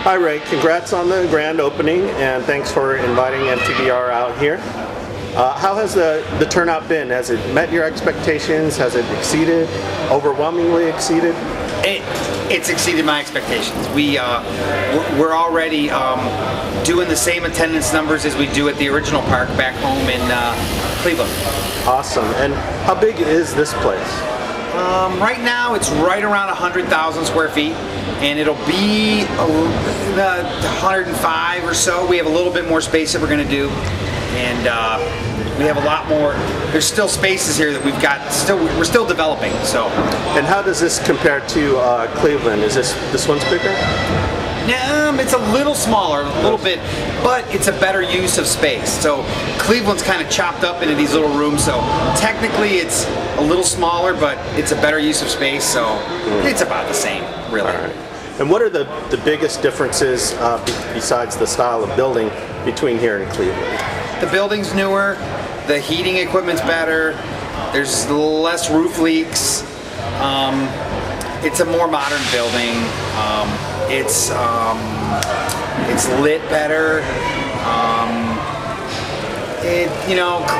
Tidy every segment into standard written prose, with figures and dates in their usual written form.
Hi Ray, congrats on the grand opening and thanks for inviting MTBR out here. How has the turnout been? Has it met your expectations? Has it exceeded? Overwhelmingly exceeded? It's exceeded my expectations. We're already doing the same attendance numbers as we do at the original park back home in Cleveland. Awesome. And how big is this place? Right now it's right around 100,000 square feet, and it'll be 105 or so. We have a little bit more space that we're going to do, and we have a lot more. There's still spaces here that we've got. We're still developing. So. And how does this compare to Cleveland? Is this one's bigger? It's a little smaller, a little bit, but it's a better use of space. So Cleveland's kind of chopped up into these little rooms, so technically it's a little smaller, but it's a better use of space, so it's about the same, really. All right. And what are the biggest differences, besides the style of building, between here and Cleveland? The building's newer, the heating equipment's better, there's less roof leaks, it's a more modern building. It's lit better.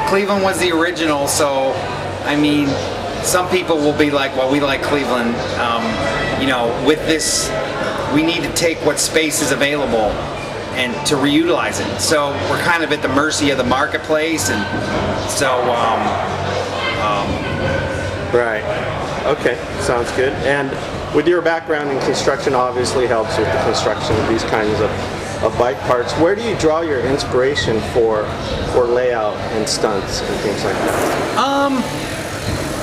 Cleveland was the original, so I mean, some people will be like, well, we like Cleveland. With this, we need to take what space is available and to reutilize it. So we're kind of at the mercy of the marketplace, and so right. Okay, sounds good. And with your background in construction, obviously helps with the construction of these kinds of bike parks. Where do you draw your inspiration for layout and stunts and things like that?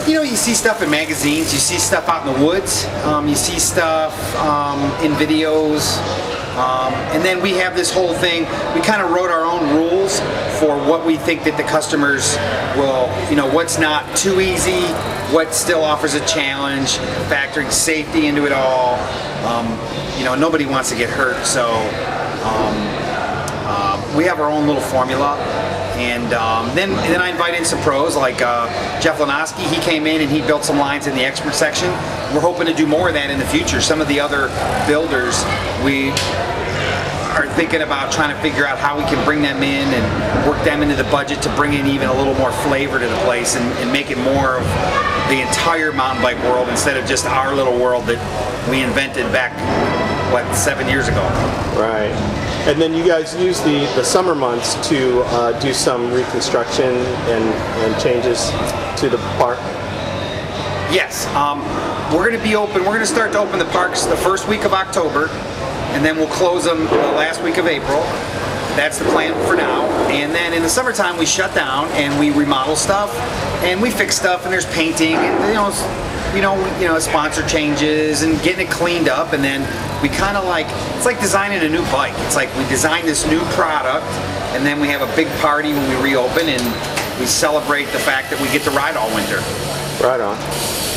You see stuff in magazines, you see stuff out in the woods, you see stuff in videos, and then we have this whole thing. We kind of wrote our own rules for what we think that the customers will, what's not too easy, what still offers a challenge, factoring safety into it all. Nobody wants to get hurt, so we have our own little formula. And then I invite in some pros like Jeff Lanoski. He came in and he built some lines in the expert section. We're hoping to do more of that in the future. Some of the other builders, we are thinking about trying to figure out how we can bring them in and work them into the budget to bring in even a little more flavor to the place and make it more of the entire mountain bike world instead of just our little world that we invented back, 7 years ago. Right. And then you guys use the summer months to do some reconstruction and changes to the park? Yes. We're going to be open. We're going to start to open the parks the first week of October, and then we'll close them the last week of April. That's the plan for now. And then in the summertime we shut down and we remodel stuff and we fix stuff, and there's painting and sponsor changes and getting it cleaned up, and then we kind of it's like designing a new bike. It's like we design this new product and then we have a big party when we reopen and we celebrate the fact that we get to ride all winter. Right on.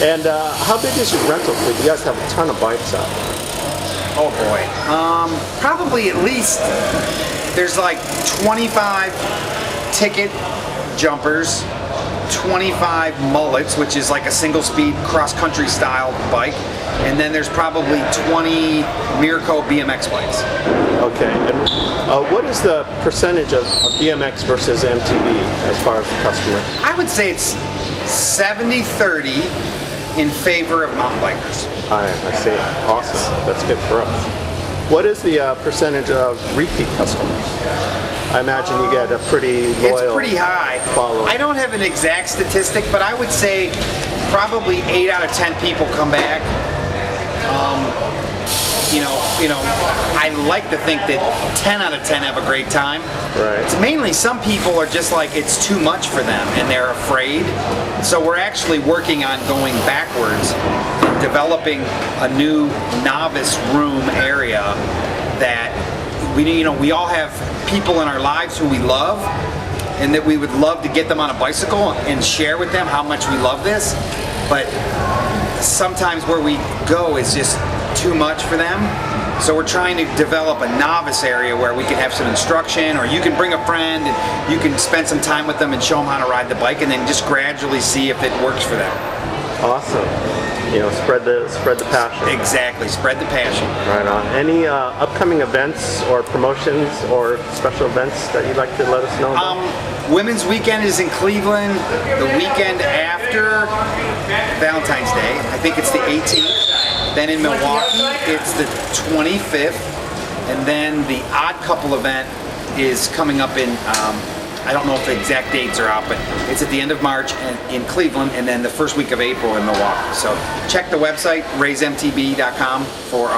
And how big is your rental fleet? You guys have a ton of bikes out. Oh boy. Probably at least there's 25 ticket jumpers, 25 mullets, which is like a single speed cross-country style bike, and then there's probably 20 Mirko BMX bikes. Okay, and what is the percentage of BMX versus MTB as far as the customer? I would say it's 70-30 in favor of mountain bikers. I see. Awesome. That's good for us. What is the percentage of repeat customers? I imagine you get a pretty loyal. It's pretty high. Following. I don't have an exact statistic, but I would say probably 8 out of 10 people come back. I like to think that 10 out of 10 have a great time. Right. It's mainly some people are just like it's too much for them and they're afraid. So we're actually working on going backwards and developing a new novice room area that we all have people in our lives who we love, and that we would love to get them on a bicycle and share with them how much we love this, but sometimes where we go is just too much for them. So we're trying to develop a novice area where we can have some instruction, or you can bring a friend and you can spend some time with them and show them how to ride the bike, and then just gradually see if it works for them. Awesome. spread the passion. Exactly, spread the passion. Right on. Any upcoming events or promotions or special events that you'd like to let us know about? Women's weekend is in Cleveland the weekend after Valentine's Day. I think it's the 18th. Then in Milwaukee, it's the 25th. And then the Odd Couple event is coming up in, I don't know if the exact dates are out, but it's at the end of March in Cleveland, and then the first week of April in Milwaukee. So check the website, raysmtb.com, for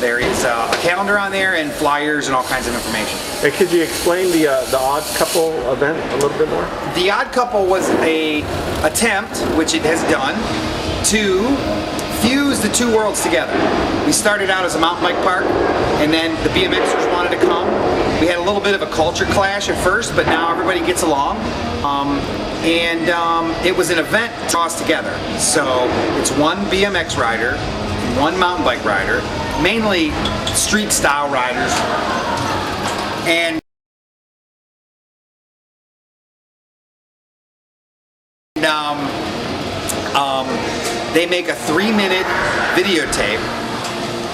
there is a calendar on there and flyers and all kinds of information. Hey, could you explain the Odd Couple event a little bit more? The Odd Couple was a attempt, which it has done, to fuse the two worlds together. We started out as a mountain bike park, and then the BMXers wanted to come. We had a little bit of a culture clash at first, but now everybody gets along. It was an event to draw us together. So it's one BMX rider, one mountain bike rider, mainly street style riders, and they make a 3-minute videotape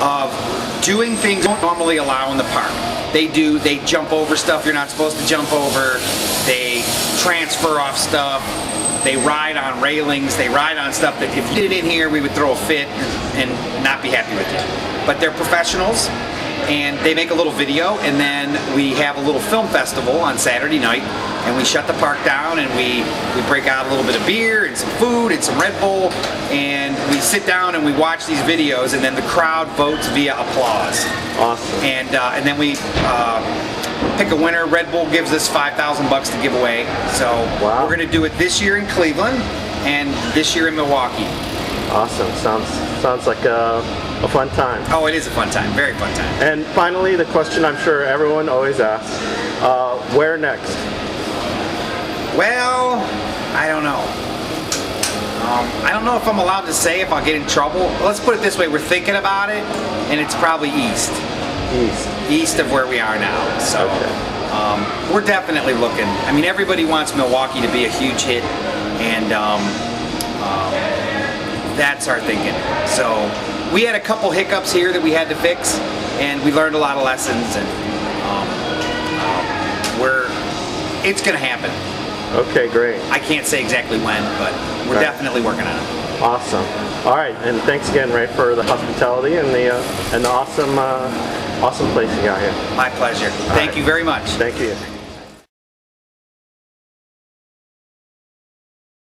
of doing things they don't normally allow in the park. They jump over stuff you're not supposed to jump over, they transfer off stuff, they ride on railings, they ride on stuff that if you did it in here we would throw a fit and not be happy with you. But they're professionals, and they make a little video, and then we have a little film festival on Saturday night, and we shut the park down, and we break out a little bit of beer and some food and some Red Bull, and we sit down and we watch these videos, and then the crowd votes via applause. Awesome. And then we pick a winner. Red Bull gives us $5,000 to give away. So wow. We're going to do it this year in Cleveland and this year in Milwaukee. Awesome. Sounds like a fun time. Oh, it is a fun time. Very fun time. And finally, the question I'm sure everyone always asks, where next? Well, I don't know. I don't know if I'm allowed to say if I'll get in trouble. Let's put it this way, we're thinking about it, and it's probably east. East of where we are now. So okay. We're definitely looking. I mean, everybody wants Milwaukee to be a huge hit, and that's our thinking. So we had a couple hiccups here that we had to fix, and we learned a lot of lessons, and it's going to happen. Okay, great. I can't say exactly when, but we're definitely working on it. Awesome. All right, and thanks again, Ray, for the hospitality and the awesome place you got here. My pleasure. Thank you very much. Thank you.